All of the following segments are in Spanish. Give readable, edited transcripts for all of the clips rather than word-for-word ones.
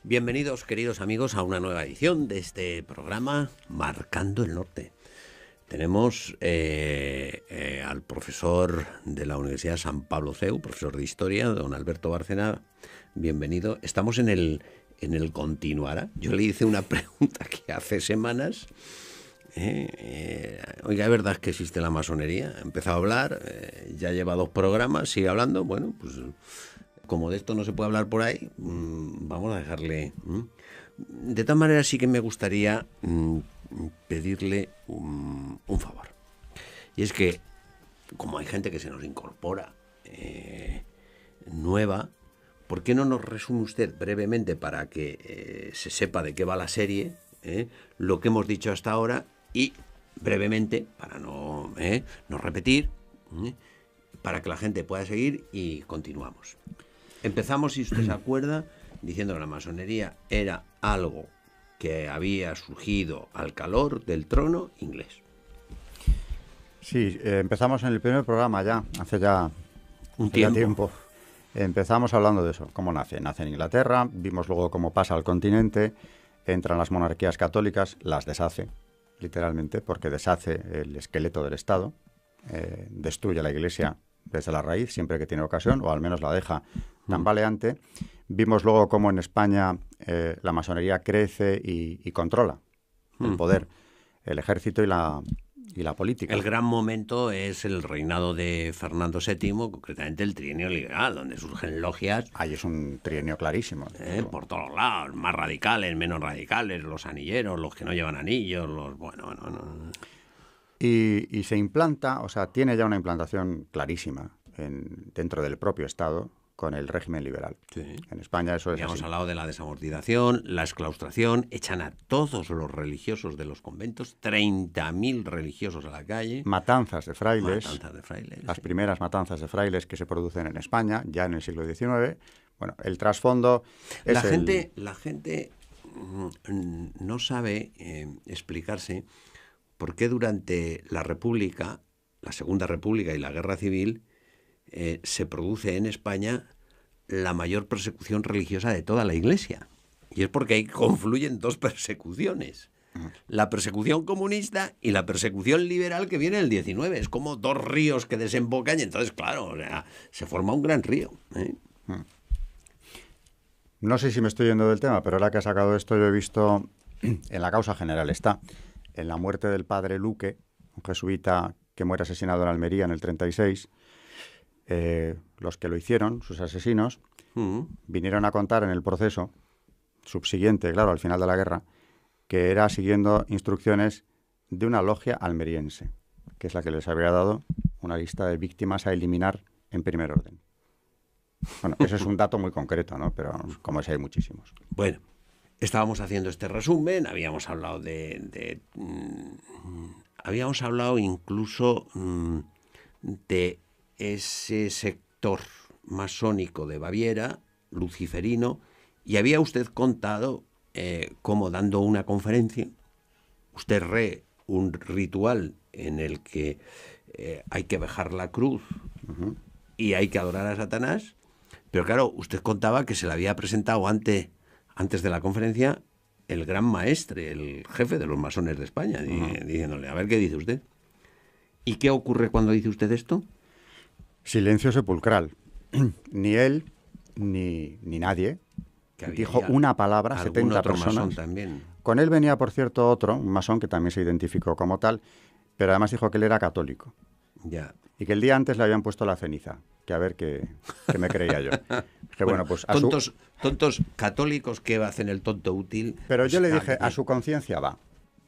Bienvenidos, queridos amigos, a una nueva edición de este programa Marcando el Norte. Tenemos al profesor de la Universidad San Pablo CEU, profesor de Historia, don Alberto Bárcena. Bienvenido. Estamos en el continuará. Yo le hice una pregunta que hace semanas. Oiga, ¿es verdad que existe la masonería? He empezado a hablar, ya lleva 2 programas, sigue hablando. Bueno, pues como de esto no se puede hablar por ahí, vamos a dejarle. De todas maneras, sí que me gustaría pedirle un favor. Y es que, como hay gente que se nos incorpora nueva, ¿por qué no nos resume usted brevemente para que se sepa de qué va la serie, lo que hemos dicho hasta ahora y brevemente, para no repetir, para que la gente pueda seguir y continuamos? Empezamos, si usted se acuerda, diciendo que la masonería era algo que había surgido al calor del trono inglés. Sí, empezamos en el primer programa ya, hace ya un tiempo. Empezamos hablando de eso, cómo nace. Nace en Inglaterra, vimos luego cómo pasa al continente, entran las monarquías católicas, las deshace, literalmente, porque deshace el esqueleto del Estado, destruye la Iglesia desde la raíz, siempre que tiene ocasión, o al menos la deja tambaleante. Vimos luego cómo en España la masonería crece y controla el poder, el ejército y la política. El gran momento es el reinado de Fernando VII, concretamente el trienio liberal, donde surgen logias. Ahí es un trienio clarísimo. Por todos lados, más radicales, menos radicales, los anilleros, los que no llevan anillos, los... Bueno. Y se implanta, o sea, tiene ya una implantación clarísima dentro del propio Estado con el régimen liberal. Sí. En España eso es así. Hemos hablado de la desamortización, la exclaustración, echan a todos los religiosos de los conventos, 30.000 religiosos a la calle. Matanzas de frailes. Las sí. Primeras matanzas de frailes que se producen en España, ya en el siglo XIX. Bueno, el trasfondo es La gente no sabe explicarse por qué durante la República, la Segunda República y la Guerra Civil, se produce en España la mayor persecución religiosa de toda la Iglesia. Y es porque ahí confluyen 2 persecuciones. La persecución comunista y la persecución liberal que viene en el 19. Es como 2 ríos que desembocan y entonces, claro, o sea, se forma un gran río. No sé si me estoy yendo del tema, pero ahora que ha sacado esto, yo he visto en la causa general está en la muerte del padre Luque, un jesuita que muere asesinado en Almería en el 36. Los que lo hicieron, sus asesinos, vinieron a contar en el proceso subsiguiente, claro, al final de la guerra, que era siguiendo instrucciones de una logia almeriense, que es la que les había dado una lista de víctimas a eliminar en primer orden. Bueno, ese es un dato muy concreto, ¿no? Pero como ese hay muchísimos. Bueno, estábamos haciendo este resumen, habíamos hablado habíamos hablado incluso de ese sector masónico de Baviera, luciferino, y había usted contado cómo, dando una conferencia, usted un ritual en el que hay que bajar la cruz y hay que adorar a Satanás, pero claro, usted contaba que se le había presentado antes de la conferencia el gran maestre, el jefe de los masones de España, diciéndole, a ver qué dice usted. ¿Y qué ocurre cuando dice usted esto? Silencio sepulcral. Ni él, ni nadie dijo una palabra, 70 personas. También. Con él venía, por cierto, otro, un masón que también se identificó como tal, pero además dijo que él era católico. Ya. Y que el día antes le habían puesto la ceniza, que a ver qué me creía yo. Que bueno, pues tontos católicos que hacen el tonto útil. Pero yo le dije, a su conciencia va.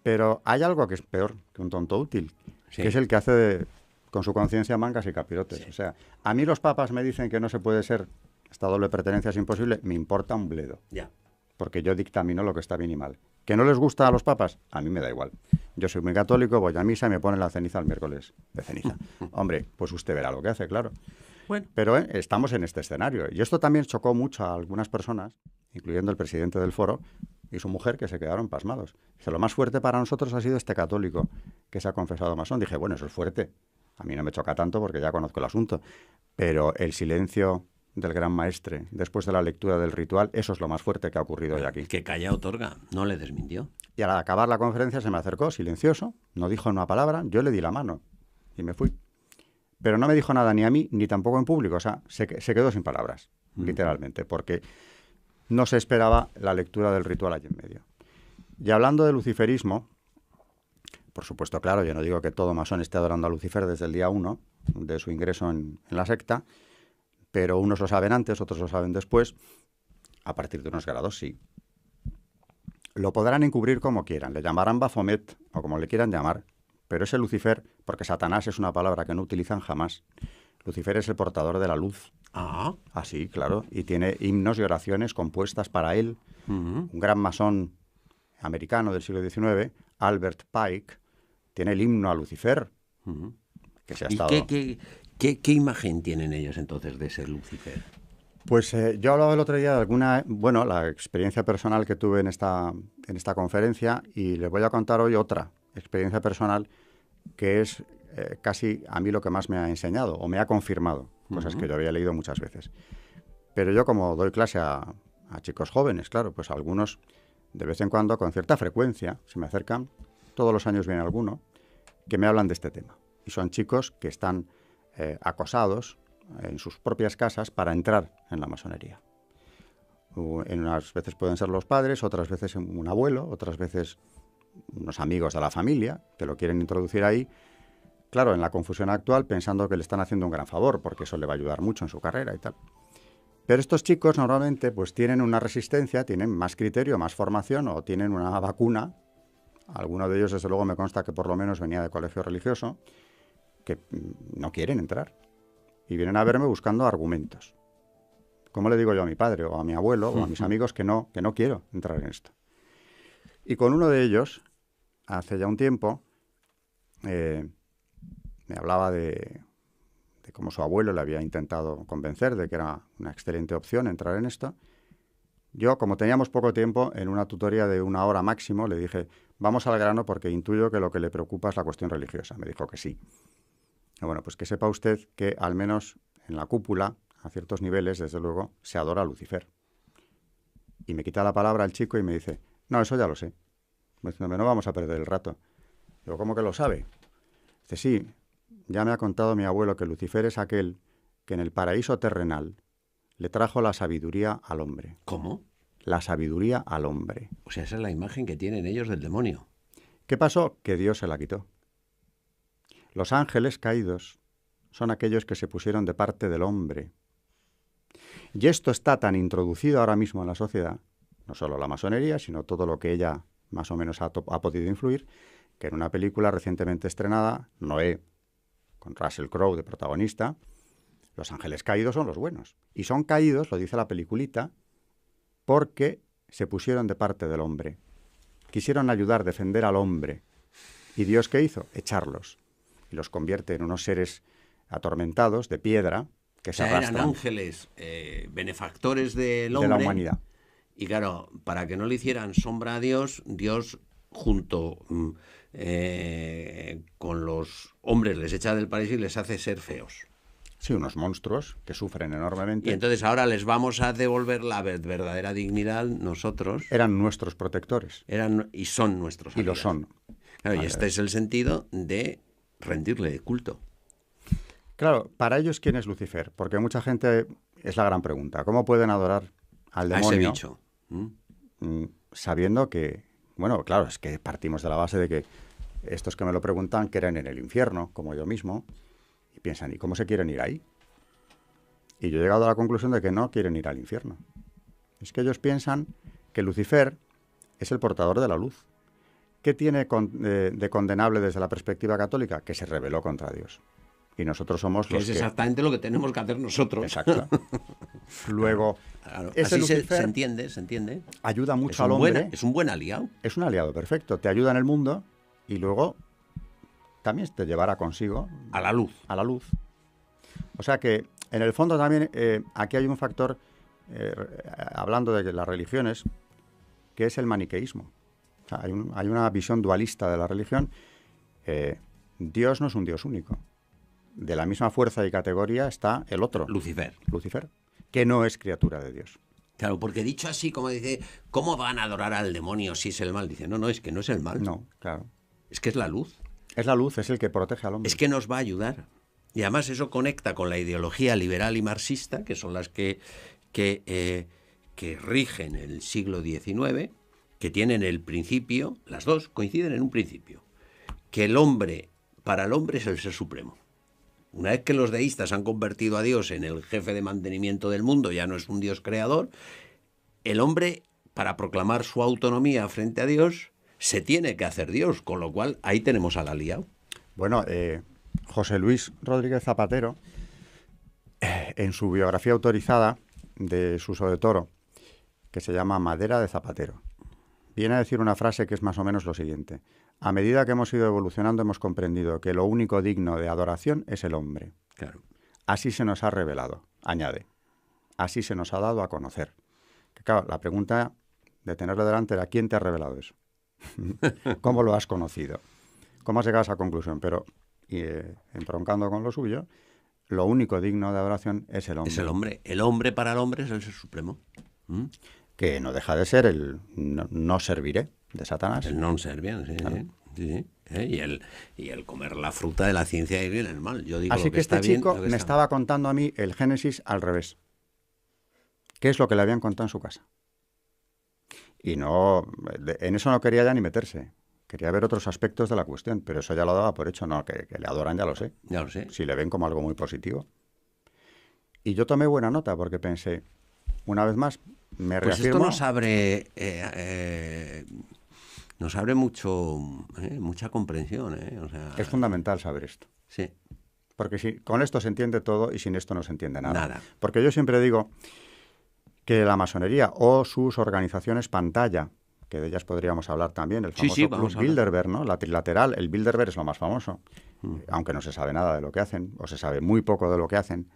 Pero hay algo que es peor que un tonto útil, sí, que es el que hace con su conciencia mangas y capirotes. Sí. O sea, a mí los papas me dicen que no se puede ser, esta doble pertenencia es imposible, me importa un bledo. Ya. Porque yo dictamino lo que está bien y mal. ¿Que no les gusta a los papas? A mí me da igual. Yo soy muy católico, voy a misa y me ponen la ceniza el miércoles de ceniza. Hombre, pues usted verá lo que hace, claro. Bueno. Pero estamos en este escenario. Y esto también chocó mucho a algunas personas, incluyendo el presidente del foro y su mujer, que se quedaron pasmados. Dice, lo más fuerte para nosotros ha sido este católico que se ha confesado masón. Dije, bueno, eso es fuerte. A mí no me choca tanto porque ya conozco el asunto. Pero el silencio del gran maestre después de la lectura del ritual, eso es lo más fuerte que ha ocurrido hoy aquí. Que calla otorga, no le desmintió. Y al acabar la conferencia se me acercó, silencioso, no dijo una palabra, yo le di la mano y me fui. Pero no me dijo nada ni a mí, ni tampoco en público, o sea, se quedó sin palabras, literalmente, porque no se esperaba la lectura del ritual allí en medio. Y hablando de luciferismo, por supuesto, claro, yo no digo que todo masón esté adorando a Lucifer desde el día 1 de su ingreso en la secta, pero unos lo saben antes, otros lo saben después, a partir de unos grados sí. Lo podrán encubrir como quieran, le llamarán Baphomet o como le quieran llamar, pero ese Lucifer, porque Satanás es una palabra que no utilizan jamás, Lucifer es el portador de la luz. Ah, Sí, claro, y tiene himnos y oraciones compuestas para él. Un gran masón americano del siglo XIX, Albert Pike, tiene el himno a Lucifer, que se ha estado... ¿Y qué imagen tienen ellos entonces de ese Lucifer? Pues yo hablaba el otro día de la experiencia personal que tuve en esta conferencia, y les voy a contar hoy otra experiencia personal que es casi a mí lo que más me ha enseñado o me ha confirmado, cosas que yo había leído muchas veces. Pero yo, como doy clase a chicos jóvenes, claro, pues algunos de vez en cuando, con cierta frecuencia, se me acercan, todos los años viene alguno, que me hablan de este tema. Y son chicos que están acosados en sus propias casas para entrar en la masonería. En unas veces pueden ser los padres, otras veces un abuelo, otras veces unos amigos de la familia que lo quieren introducir ahí. Claro, en la confusión actual, pensando que le están haciendo un gran favor, porque eso le va a ayudar mucho en su carrera y tal. Pero estos chicos normalmente pues tienen una resistencia, tienen más criterio, más formación, o tienen una vacuna. Alguno de ellos, desde luego, me consta que por lo menos venía de colegio religioso, que no quieren entrar. Y vienen a verme buscando argumentos. ¿Cómo le digo yo a mi padre o a mi abuelo o a mis amigos que no quiero entrar en esto? Y con uno de ellos, hace ya un tiempo, me hablaba de cómo su abuelo le había intentado convencer de que era una excelente opción entrar en esto. Yo, como teníamos poco tiempo, en una tutoría de 1 hora máximo, le dije, vamos al grano porque intuyo que lo que le preocupa es la cuestión religiosa. Me dijo que sí. Y bueno, pues que sepa usted que al menos en la cúpula, a ciertos niveles, desde luego, se adora a Lucifer. Y me quita la palabra el chico y me dice, no, eso ya lo sé. Me dice, no vamos a perder el rato. Digo, ¿cómo que lo sabe? Dice, sí, ya me ha contado mi abuelo que Lucifer es aquel que en el paraíso terrenal le trajo la sabiduría al hombre. ¿Cómo? La sabiduría al hombre. O sea, esa es la imagen que tienen ellos del demonio. ¿Qué pasó? Que Dios se la quitó. Los ángeles caídos son aquellos que se pusieron de parte del hombre. Y esto está tan introducido ahora mismo en la sociedad, no solo la masonería, sino todo lo que ella más o menos ha podido influir, que en una película recientemente estrenada, Noé, con Russell Crowe de protagonista, los ángeles caídos son los buenos. Y son caídos, lo dice la peliculita, porque se pusieron de parte del hombre. Quisieron ayudar, defender al hombre. ¿Y Dios qué hizo? Echarlos. Y los convierte en unos seres atormentados, de piedra, que se arrastran. Eran ángeles benefactores del hombre. De la humanidad. Y claro, para que no le hicieran sombra a Dios, Dios junto con los hombres les echa del paraíso y les hace ser feos. Sí, unos monstruos que sufren enormemente. Y entonces ahora les vamos a devolver la verdadera dignidad nosotros. Eran nuestros protectores. Eran y son nuestros aliados. Y lo son. Claro, y este es el sentido de rendirle culto. Claro, para ellos, ¿quién es Lucifer? Porque mucha gente, es la gran pregunta, ¿cómo pueden adorar al demonio? A ese bicho. Sabiendo que, bueno, claro, es que partimos de la base de que estos que me lo preguntan creen en el infierno, como yo mismo, y piensan, ¿y cómo se quieren ir ahí? Y yo he llegado a la conclusión de que no quieren ir al infierno. Es que ellos piensan que Lucifer es el portador de la luz. ¿Qué tiene de condenable desde la perspectiva católica? Que se rebeló contra Dios. Y nosotros somos los que... Es exactamente lo que tenemos que hacer nosotros. Exacto. Luego, claro. Ese Así Lucifer se entiende. Ayuda mucho al hombre. Es un buen aliado. Es un aliado, perfecto. Te ayuda en el mundo y luego también te llevará consigo... A la luz. A la luz. O sea que, en el fondo también, aquí hay un factor, hablando de las religiones, que es el maniqueísmo. O sea, hay una visión dualista de la religión. Dios no es un Dios único. De la misma fuerza y categoría está el otro. Lucifer. que no es criatura de Dios. Claro, porque dicho así, como dice, ¿cómo van a adorar al demonio si es el mal? Dice, no, es que no es el mal. No, claro. Es que es la luz. Es la luz, es el que protege al hombre. Es que nos va a ayudar. Y además eso conecta con la ideología liberal y marxista, que son las que rigen el siglo XIX, que tienen el principio, las dos coinciden en un principio, que el hombre, para el hombre es el ser supremo. Una vez que los deístas han convertido a Dios en el jefe de mantenimiento del mundo, ya no es un Dios creador, el hombre, para proclamar su autonomía frente a Dios, se tiene que hacer Dios, con lo cual ahí tenemos al aliado. Bueno, José Luis Rodríguez Zapatero, en su biografía autorizada de Suso de Toro, que se llama Madera de Zapatero, viene a decir una frase que es más o menos lo siguiente: a medida que hemos ido evolucionando hemos comprendido que lo único digno de adoración es el hombre. Claro. Así se nos ha revelado, añade. Así se nos ha dado a conocer. Que, claro, la pregunta de tenerlo delante era: ¿quién te ha revelado eso? ¿Cómo lo has conocido? ¿Cómo has llegado a esa conclusión? Pero, entroncando con lo suyo, lo único digno de adoración es el hombre. Es el hombre. El hombre para el hombre es el ser supremo. Que no deja de ser el no serviré de Satanás. El non serviam, sí, claro. Sí. Y el comer la fruta de la ciencia y el mal. Yo digo, así que este chico me estaba contando a mí el Génesis al revés. ¿Qué es lo que le habían contado en su casa? Y no, en eso no quería ya ni meterse. Quería ver otros aspectos de la cuestión, pero eso ya lo daba por hecho. No, que le adoran, ya lo sé. Ya lo sé. Si le ven como algo muy positivo. Y yo tomé buena nota porque pensé, una vez más, me reafirmo. Pues esto nos abre mucha comprensión. O sea, es fundamental saber esto. Sí. Porque con esto se entiende todo y sin esto no se entiende nada. Nada. Porque yo siempre digo que la masonería o sus organizaciones pantalla, que de ellas podríamos hablar también, el famoso Club Bilderberg, ¿no? La trilateral, el Bilderberg es lo más famoso, aunque no se sabe nada de lo que hacen, o se sabe muy poco de lo que hacen.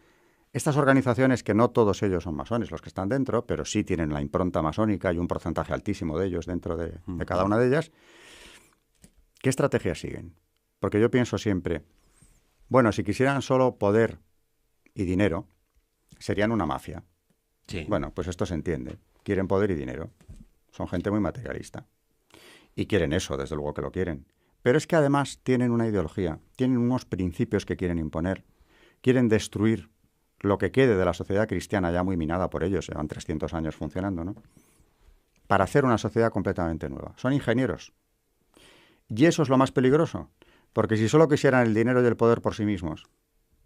Estas organizaciones, que no todos ellos son masones los que están dentro, pero sí tienen la impronta masónica y un porcentaje altísimo de ellos dentro de cada una de ellas, ¿qué estrategias siguen? Porque yo pienso siempre, bueno, si quisieran solo poder y dinero, serían una mafia. Sí. Bueno, pues esto se entiende. Quieren poder y dinero. Son gente muy materialista. Y quieren eso, desde luego que lo quieren. Pero es que además tienen una ideología, tienen unos principios que quieren imponer. Quieren destruir lo que quede de la sociedad cristiana, ya muy minada por ellos, llevan 300 años funcionando, ¿no? Para hacer una sociedad completamente nueva. Son ingenieros. Y eso es lo más peligroso. Porque si solo quisieran el dinero y el poder por sí mismos,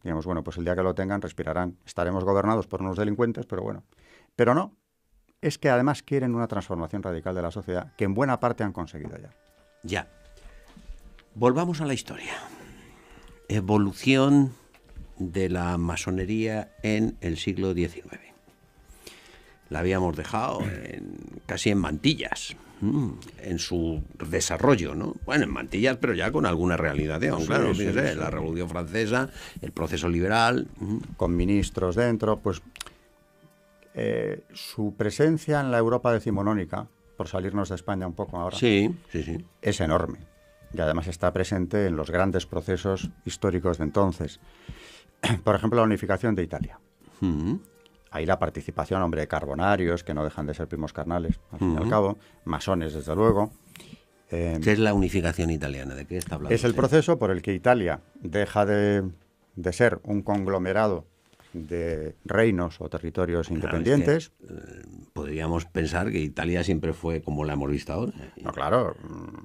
digamos, bueno, pues el día que lo tengan respirarán. Estaremos gobernados por unos delincuentes, pero bueno. Pero no. Es que además quieren una transformación radical de la sociedad que en buena parte han conseguido ya. Ya. Volvamos a la historia. Evolución de la masonería en el siglo XIX. La habíamos dejado casi en mantillas, en su desarrollo, ¿no? Bueno, en mantillas, pero ya con alguna realidad, claro, fíjese, la Revolución Francesa, el proceso liberal. Con ministros dentro, pues su presencia en la Europa decimonónica, por salirnos de España un poco ahora, sí. es enorme. Y además está presente en los grandes procesos históricos de entonces. Por ejemplo, la unificación de Italia. Ahí la participación, hombre, de carbonarios, que no dejan de ser primos carnales, al fin y al cabo, masones, desde luego. ¿Qué es la unificación italiana? ¿De qué está hablando? Es el proceso por el que Italia deja de ser un conglomerado de reinos o territorios independientes. Es que, podríamos pensar que Italia siempre fue como la hemos visto ahora. No, claro,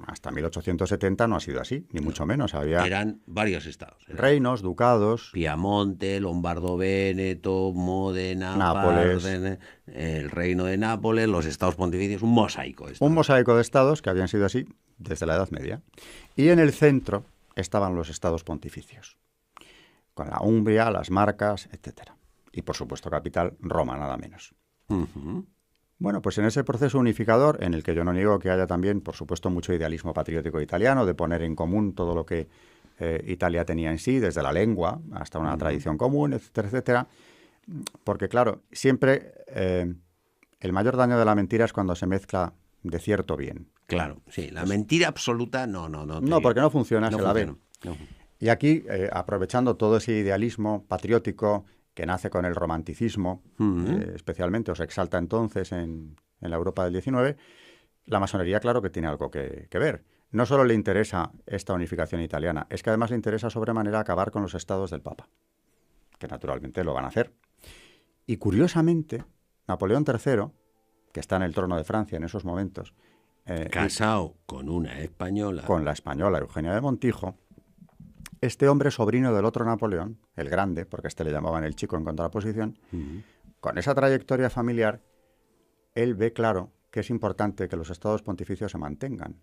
hasta 1870 no ha sido así, ni mucho menos. Eran varios estados. Reinos, ducados. Piamonte, Lombardo-Véneto, Módena, Nápoles. El reino de Nápoles, los estados pontificios, un mosaico. Un mosaico de estados que habían sido así desde la Edad Media. Y en el centro estaban los estados pontificios, con la Umbria, las Marcas, etcétera. Y, por supuesto, capital, Roma, nada menos. Bueno, pues en ese proceso unificador, en el que yo no niego que haya también, por supuesto, mucho idealismo patriótico italiano, de poner en común todo lo que Italia tenía en sí, desde la lengua hasta una tradición común, etcétera, etcétera. Porque, claro, siempre el mayor daño de la mentira es cuando se mezcla de cierto bien. Claro, sí, la mentira absoluta no. No, porque no funciona, se la ve. No. Y aquí, aprovechando todo ese idealismo patriótico que nace con el romanticismo, especialmente, o se exalta entonces en la Europa del XIX, la masonería, claro que tiene algo que ver. No solo le interesa esta unificación italiana, es que además le interesa sobremanera acabar con los estados del Papa, que naturalmente lo van a hacer. Y curiosamente, Napoleón III, que está en el trono de Francia en esos momentos, casado con una española. Con la española Eugenia de Montijo, este hombre sobrino del otro Napoleón, el Grande, porque este le llamaban el Chico en contraposición, con esa trayectoria familiar, él ve claro que es importante que los estados pontificios se mantengan.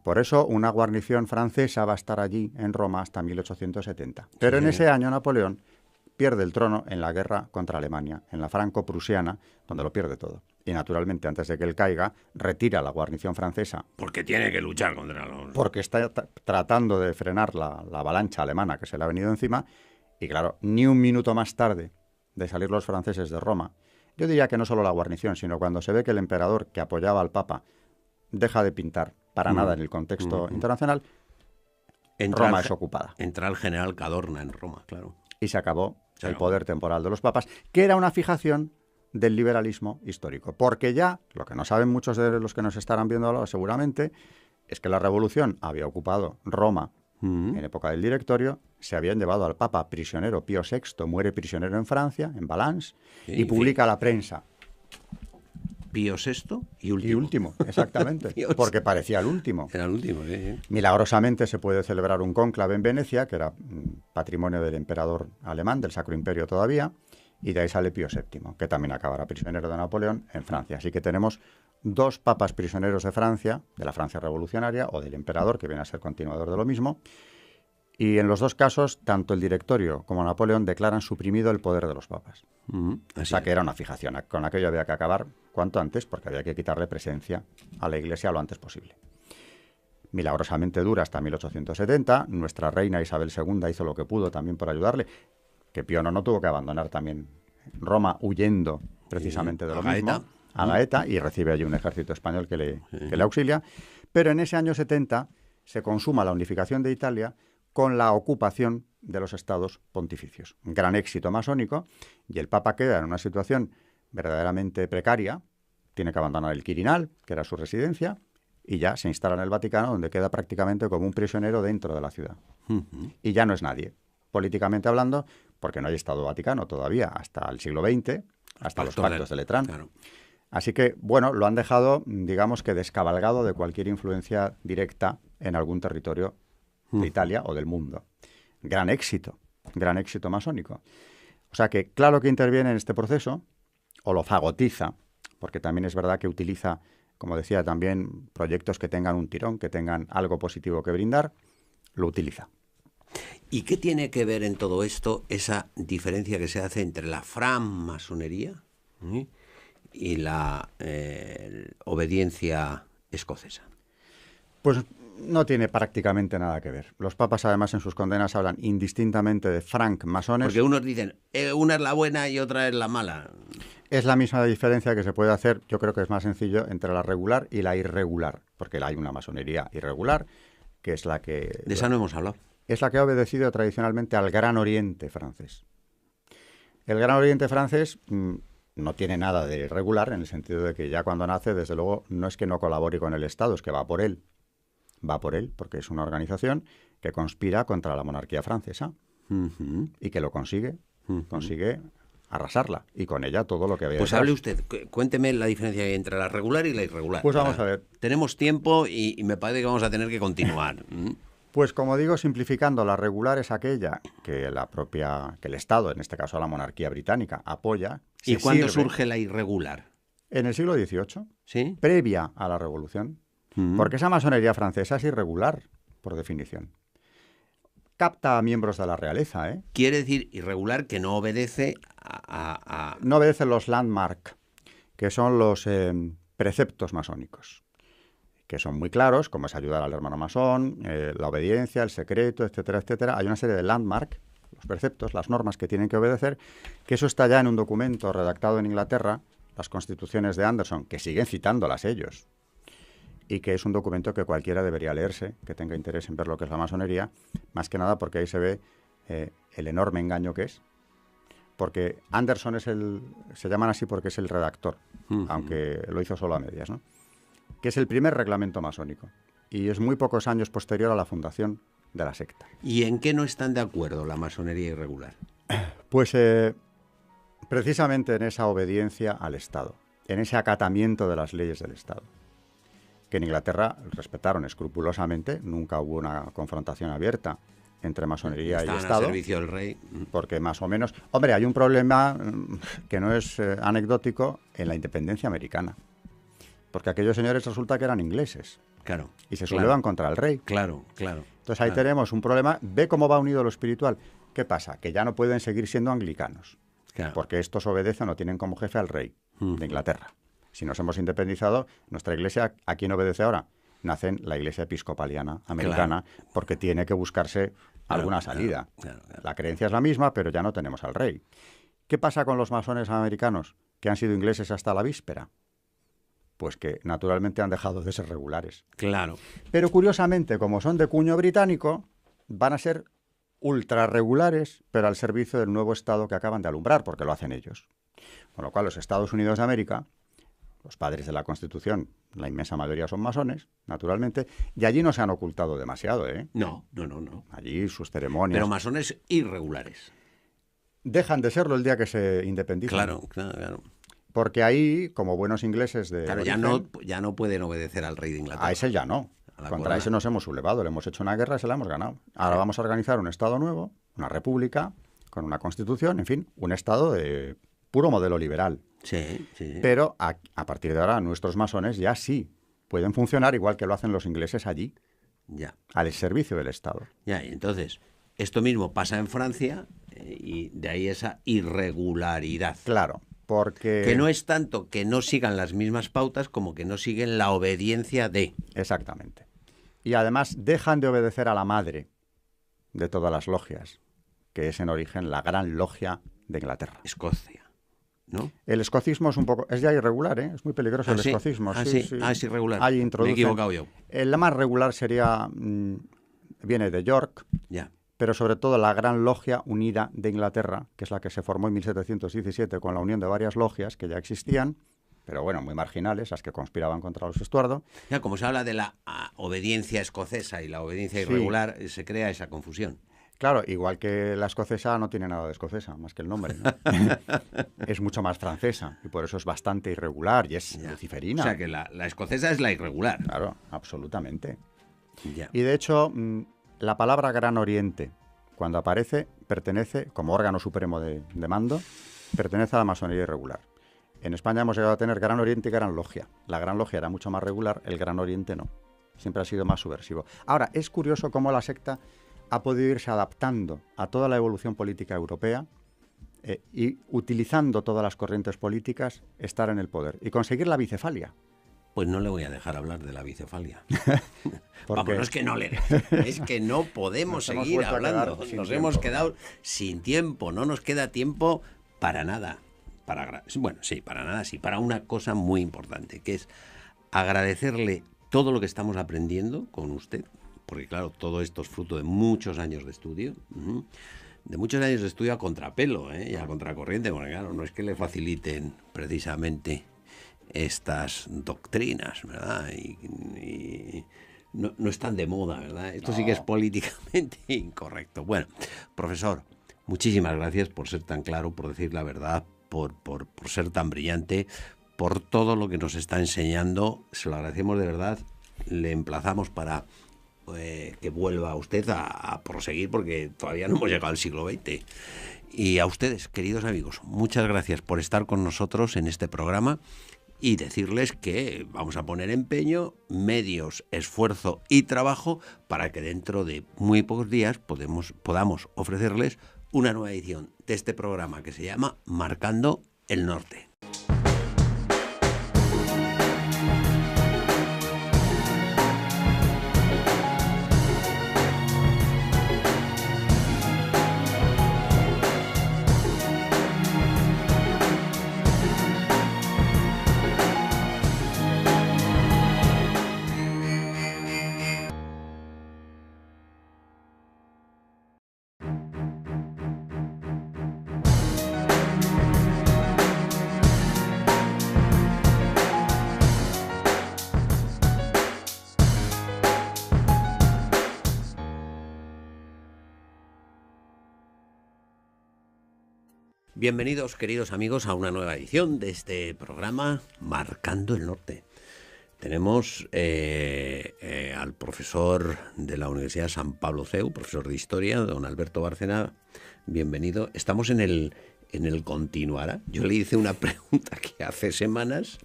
Por eso una guarnición francesa va a estar allí en Roma hasta 1870. Pero en ese año Napoleón pierde el trono en la guerra contra Alemania, en la franco-prusiana, donde lo pierde todo. Y naturalmente, antes de que él caiga, retira la guarnición francesa. Porque tiene que luchar contra los... Porque está tratando de frenar la avalancha alemana que se le ha venido encima. Y claro, ni un minuto más tarde de salir los franceses de Roma, yo diría que no solo la guarnición, sino cuando se ve que el emperador que apoyaba al Papa deja de pintar para nada en el contexto internacional, Roma es ocupada. Entra el general Cadorna en Roma, claro. Y se acabó el poder temporal de los papas, que era una fijación del liberalismo histórico. Porque ya, lo que no saben muchos de los que nos estarán viendo ahora seguramente, es que la revolución había ocupado Roma en época del Directorio, se habían llevado al Papa prisionero. Pío VI muere prisionero en Francia, en Valence, y publica la prensa. Pío VI y último. Y último, exactamente, porque parecía el último. Era el último, sí. Milagrosamente se puede celebrar un cónclave en Venecia, que era patrimonio del emperador alemán, del Sacro Imperio todavía, y de ahí sale Pío VII, que también acabará prisionero de Napoleón en Francia. Así que tenemos dos papas prisioneros de Francia, de la Francia revolucionaria, o del emperador, que viene a ser continuador de lo mismo. Y en los dos casos, tanto el Directorio como Napoleón declaran suprimido el poder de los papas. O sea que era una fijación. Con aquello había que acabar cuanto antes, porque había que quitarle presencia a la Iglesia lo antes posible. Milagrosamente dura hasta 1870. Nuestra reina Isabel II hizo lo que pudo también por ayudarle, que Pío IX tuvo que abandonar también Roma huyendo precisamente de lo mismo, a Gaeta, y recibe allí un ejército español que le auxilia. Pero en ese año 70 se consuma la unificación de Italia con la ocupación de los estados pontificios. Un gran éxito masónico, y el Papa queda en una situación verdaderamente precaria. Tiene que abandonar el Quirinal, que era su residencia, y ya se instala en el Vaticano, donde queda prácticamente como un prisionero dentro de la ciudad. Y ya no es nadie, políticamente hablando, porque no hay Estado Vaticano todavía, hasta el siglo XX, hasta los pactos de Letrán. Claro. Así que, bueno, lo han dejado, digamos que descabalgado de cualquier influencia directa en algún territorio de Italia o del mundo. Gran éxito masónico. O sea que, claro que interviene en este proceso, o lo fagotiza, porque también es verdad que utiliza, como decía, también proyectos que tengan un tirón, que tengan algo positivo que brindar, lo utiliza. ¿Y qué tiene que ver en todo esto esa diferencia que se hace entre la francmasonería y la obediencia escocesa? Pues no tiene prácticamente nada que ver. Los papas, además, en sus condenas hablan indistintamente de francmasones. Porque unos dicen, una es la buena y otra es la mala. Es la misma diferencia que se puede hacer, yo creo que es más sencillo, entre la regular y la irregular. Porque hay una masonería irregular, que es la que... De esa no hemos hablado. Es la que ha obedecido tradicionalmente al Gran Oriente francés. El Gran Oriente francés no tiene nada de irregular, en el sentido de que ya cuando nace, desde luego, no es que no colabore con el Estado, es que va por él. Va por él, porque es una organización que conspira contra la monarquía francesa y que lo consigue arrasarla, y con ella todo lo que había. Pues hable usted, cuénteme la diferencia entre la regular y la irregular. Pues vamos a ver. Tenemos tiempo y me parece que vamos a tener que continuar. Pues como digo, simplificando, la regular es aquella que que el Estado, en este caso la monarquía británica, apoya. ¿Y cuándo surge la irregular? En el siglo XVIII, ¿sí? Previa a la Revolución, porque esa masonería francesa es irregular, por definición. Capta a miembros de la realeza, ¿eh? Quiere decir irregular que no obedece No obedece los landmark, que son los preceptos masónicos, que son muy claros, como es ayudar al hermano masón, la obediencia, el secreto, etcétera, etcétera. Hay una serie de landmark, los preceptos, las normas que tienen que obedecer, que eso está ya en un documento redactado en Inglaterra, las Constituciones de Anderson, que siguen citándolas ellos, y que es un documento que cualquiera debería leerse, que tenga interés en ver lo que es la masonería, más que nada porque ahí se ve el enorme engaño que es, porque Anderson se llaman así porque es el redactor, aunque lo hizo solo a medias, ¿no? Que es el primer reglamento masónico y es muy pocos años posterior a la fundación de la secta. ¿Y en qué no están de acuerdo la masonería irregular? Pues precisamente en esa obediencia al Estado, en ese acatamiento de las leyes del Estado, que en Inglaterra respetaron escrupulosamente, nunca hubo una confrontación abierta entre masonería y Estaban Estado. al servicio del rey. Porque más o menos... Hombre, hay un problema que no es anecdótico en la independencia americana. Porque aquellos señores resulta que eran ingleses. Claro. Y se sublevan contra el rey. Claro, claro. Entonces ahí tenemos un problema. Ve cómo va unido lo espiritual. ¿Qué pasa? Que ya no pueden seguir siendo anglicanos. Claro. Porque estos obedecen o tienen como jefe al rey de Inglaterra. Si nos hemos independizado, nuestra iglesia, ¿a quién obedece ahora? Nace en la iglesia episcopaliana americana, porque tiene que buscarse alguna salida. Claro. La creencia es la misma, pero ya no tenemos al rey. ¿Qué pasa con los masones americanos, que han sido ingleses hasta la víspera? Pues que naturalmente han dejado de ser regulares. Claro. Pero curiosamente, como son de cuño británico, van a ser ultra regulares, pero al servicio del nuevo Estado que acaban de alumbrar, porque lo hacen ellos. Con lo cual, los Estados Unidos de América, los padres de la Constitución, la inmensa mayoría son masones, naturalmente, y allí no se han ocultado demasiado, ¿eh? No. Allí sus ceremonias... Pero masones irregulares. Dejan de serlo el día que se independizan. Claro. Porque ahí, como buenos ingleses de Claro, origen, ya no pueden obedecer al rey de Inglaterra. a ese ya no. Contra corona. ese nos hemos sublevado, le hemos hecho una guerra y se la hemos ganado. Ahora vamos a organizar un Estado nuevo, una república, con una constitución, en fin, un Estado de puro modelo liberal. Sí. Pero a partir de ahora nuestros masones ya sí pueden funcionar igual que lo hacen los ingleses allí, Ya. al servicio del Estado. Ya, y entonces, esto mismo pasa en Francia y de ahí esa irregularidad. Claro, porque... Que no es tanto que no sigan las mismas pautas como que no siguen la obediencia de... Exactamente. Y además dejan de obedecer a la madre de todas las logias, que es en origen la Gran Logia de Inglaterra. Escocia, ¿no? El escocismo es un poco... Es ya irregular, ¿eh? Es muy peligroso el sí? escocismo. Sí, es irregular. Ahí Me he introducen... equivocado yo. La más regular sería... viene de York, Ya. pero sobre todo la Gran Logia Unida de Inglaterra, que es la que se formó en 1717 con la unión de varias logias que ya existían, pero bueno, muy marginales, las que conspiraban contra los Estuardo. Ya, como se habla de la obediencia escocesa y la obediencia Sí. irregular, se crea esa confusión. Claro, igual que la escocesa no tiene nada de escocesa, más que el nombre, ¿no? Es mucho más francesa y por eso es bastante irregular y es Ya. luciferina. O sea que la escocesa es la irregular. Claro, absolutamente. Ya. Y de hecho, la palabra Gran Oriente, cuando aparece, pertenece, como órgano supremo de mando, pertenece a la masonería irregular. En España hemos llegado a tener Gran Oriente y Gran Logia. La Gran Logia era mucho más regular, el Gran Oriente no. Siempre ha sido más subversivo. Ahora, es curioso cómo la secta ha podido irse adaptando a toda la evolución política europea y utilizando todas las corrientes políticas, estar en el poder y conseguir la bicefalia. Pues no le voy a dejar hablar de la bicefalia. Porque Vamos, no es que no le deje, es que no podemos Nos hemos seguir vuelto a quedar hablando. sin Nos tiempo. hemos quedado sin tiempo, no nos queda tiempo para nada. Bueno, sí, para nada, sí, para una cosa muy importante, que es agradecerle todo lo que estamos aprendiendo con usted, porque claro, todo esto es fruto de muchos años de estudio, de muchos años de estudio a contrapelo y a contracorriente, porque claro, no es que le faciliten precisamente estas doctrinas, ¿verdad? Y no están de moda, ¿verdad? Esto sí que es políticamente incorrecto. Bueno, profesor, muchísimas gracias por ser tan claro, por decir la verdad, por ser tan brillante, por todo lo que nos está enseñando. Se lo agradecemos de verdad. Le emplazamos para que vuelva usted a proseguir, porque todavía no hemos llegado al siglo XX. Y a ustedes, queridos amigos, muchas gracias por estar con nosotros en este programa y decirles que vamos a poner empeño, medios, esfuerzo y trabajo para que dentro de muy pocos días podamos ofrecerles una nueva edición de este programa que se llama Marcando el Norte. Bienvenidos, queridos amigos, a una nueva edición de este programa Marcando el Norte. Tenemos al profesor de la Universidad San Pablo CEU, profesor de Historia, don Alberto Bárcena. Bienvenido. Estamos en el continuará. Yo le hice una pregunta que hace semanas.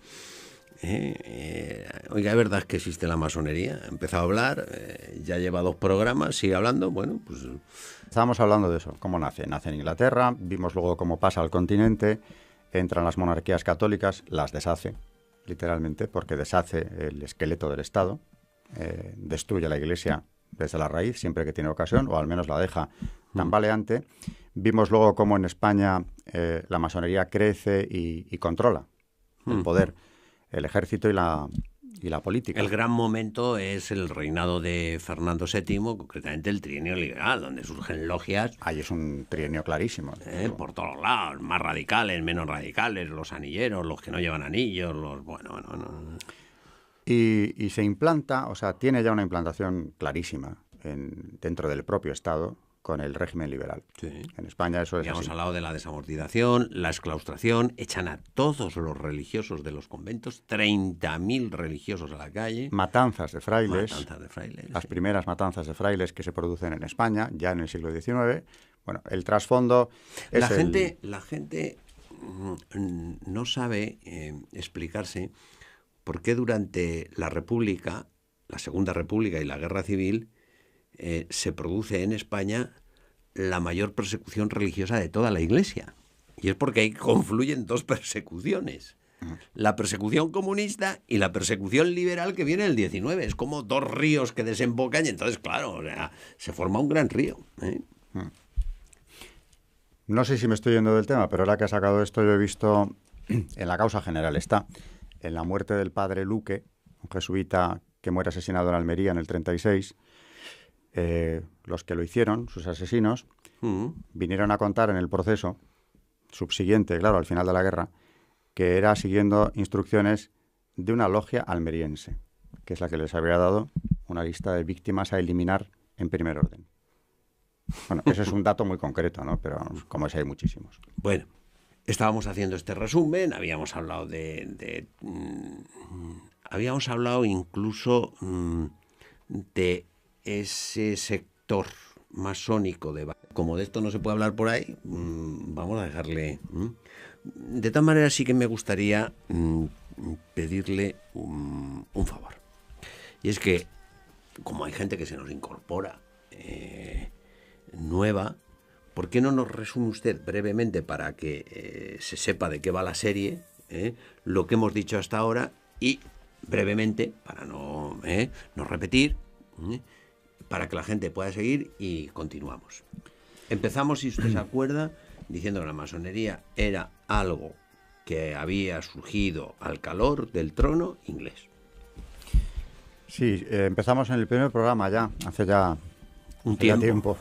Oiga, ¿es verdad que existe la masonería? Ha empezado a hablar, ya lleva 2 programas, sigue hablando. Bueno, pues... Estábamos hablando de eso, cómo nace. Nace en Inglaterra, vimos luego cómo pasa al continente, entran las monarquías católicas, las deshace, literalmente, porque deshace el esqueleto del Estado, destruye la Iglesia desde la raíz, siempre que tiene ocasión, o al menos la deja tambaleante. Vimos luego cómo en España la masonería crece y controla el poder, el ejército y la política. El gran momento es el reinado de Fernando VII, concretamente el trienio liberal, donde surgen logias. Ahí es un trienio clarísimo. Por todos lados, más radicales, menos radicales, los anilleros, los que no llevan anillos, los... Bueno. Y se implanta, o sea, tiene ya una implantación clarísima dentro del propio Estado con el régimen liberal. Sí. En España eso es Hemos así. hablado de la desamortización, la exclaustración, echan a todos los religiosos de los conventos, 30.000 religiosos a la calle. Matanzas de frailes. Las Sí. primeras matanzas de frailes que se producen en España, ya en el siglo XIX. Bueno, el trasfondo es La gente no sabe explicarse por qué durante la República, la Segunda República y la Guerra Civil, se produce en España la mayor persecución religiosa de toda la Iglesia. Y es porque ahí confluyen 2 persecuciones. La persecución comunista y la persecución liberal que viene en el 19. Es como 2 ríos que desembocan y entonces, claro, o sea, se forma un gran río. No sé si me estoy yendo del tema, pero ahora que ha sacado esto, yo he visto en la causa general está, en la muerte del padre Luque, un jesuita que muere asesinado en Almería en el 36, los que lo hicieron, sus asesinos, vinieron a contar en el proceso subsiguiente, claro, al final de la guerra, que era siguiendo instrucciones de una logia almeriense, que es la que les había dado una lista de víctimas a eliminar en primer orden. Bueno, ese es un dato muy concreto, ¿no? Pero como ese hay muchísimos. Bueno, estábamos haciendo este resumen, habíamos hablado habíamos hablado incluso de ese sector masónico como de esto no se puede hablar por ahí, vamos a dejarle. De todas maneras sí que me gustaría pedirle un favor. Y es que, como hay gente que se nos incorpora nueva, ¿por qué no nos resume usted brevemente para que se sepa de qué va la serie, lo que hemos dicho hasta ahora y brevemente, para no repetir, para que la gente pueda seguir y continuamos. Empezamos, si usted se acuerda, diciendo que la masonería era algo que había surgido al calor del trono inglés. Sí, empezamos en el primer programa ya, hace ya un tiempo.